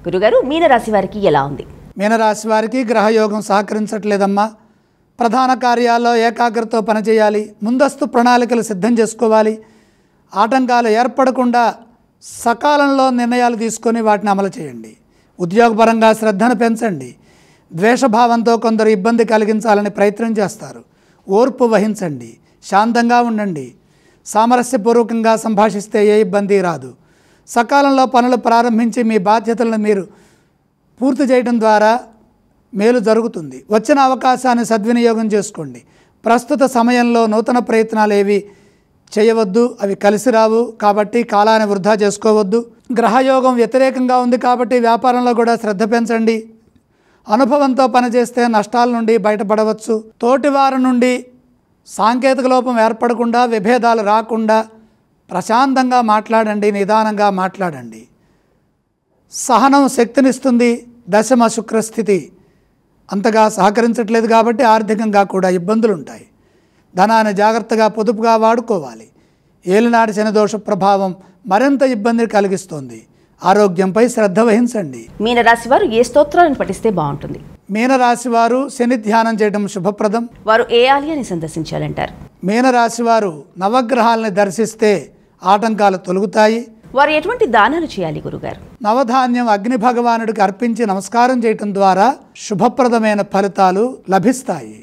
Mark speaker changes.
Speaker 1: గురుగారు, మీనరాశి వారికి ఎలా ఉంది?
Speaker 2: మీనరాశి వారికి గ్రహయోగం సహకరించట్లేదమ్మా. ప్రధాన కార్యాల్లో ఏకాగ్రతతో పనిచేయాలి. ముందస్తు ప్రణాళికలు సిద్ధం చేసుకోవాలి. ఆటంకాలు ఏర్పడకుండా సకాలంలో నిర్ణయాలు తీసుకొని వాటిని అమలు చేయండి. ఉద్యోగపరంగా శ్రద్ధను పెంచండి. ద్వేషభావంతో కొందరు ఇబ్బంది కలిగించాలని ప్రయత్నం చేస్తారు. ఓర్పు వహించండి. శాంతంగా ఉండండి. సామరస్యపూర్వకంగా సంభాషిస్తే ఏ ఇబ్బంది రాదు. సకాలంలో పనులు ప్రారంభించి మీ బాధ్యతలను మీరు పూర్తి చేయడం ద్వారా మేలు జరుగుతుంది. వచ్చిన అవకాశాన్ని సద్వినియోగం చేసుకోండి. ప్రస్తుత సమయంలో నూతన ప్రయత్నాలు ఏవి చేయవద్దు, అవి కలిసి రావు. కాబట్టి కాలాన్ని వృధా చేసుకోవద్దు. గ్రహయోగం వ్యతిరేకంగా ఉంది కాబట్టి వ్యాపారంలో కూడా శ్రద్ధ పెంచండి. అనుభవంతో పనిచేస్తే నష్టాల నుండి బయటపడవచ్చు. తోటివారి నుండి సాంకేతిక లోపం ఏర్పడకుండా, విభేదాలు రాకుండా ప్రశాంతంగా మాట్లాడండి. నిదానంగా మాట్లాడండి. సహనం శక్తినిస్తుంది. దశమ శుక్రస్థితి అంతగా సహకరించట్లేదు కాబట్టి ఆర్థికంగా కూడా ఇబ్బందులు ఉంటాయి. ధనాన్ని జాగ్రత్తగా పొదుపుగా వాడుకోవాలి. ఏలినాటి శనిదోష ప్రభావం మరింత ఇబ్బంది కలిగిస్తుంది. ఆరోగ్యంపై శ్రద్ధ వహించండి.
Speaker 1: మీనరాశి వారు ఏ స్తోత్రాలను పఠిస్తే బాగుంటుంది?
Speaker 2: మీనరాశి వారు శని ధ్యానం చేయడం శుభప్రదం.
Speaker 1: వారు ఏ ఆలయాన్ని సందర్శించాలంటారు?
Speaker 2: మీనరాశి వారు నవగ్రహాలని దర్శిస్తే ఆటంకాలు తొలగుతాయి.
Speaker 1: వారు ఎటువంటి దానాలు చేయాలి గురుగారు?
Speaker 2: నవధాన్యం అగ్ని భగవానుడికి అర్పించి నమస్కారం చేయటం ద్వారా శుభప్రదమైన ఫలితాలు లభిస్తాయి.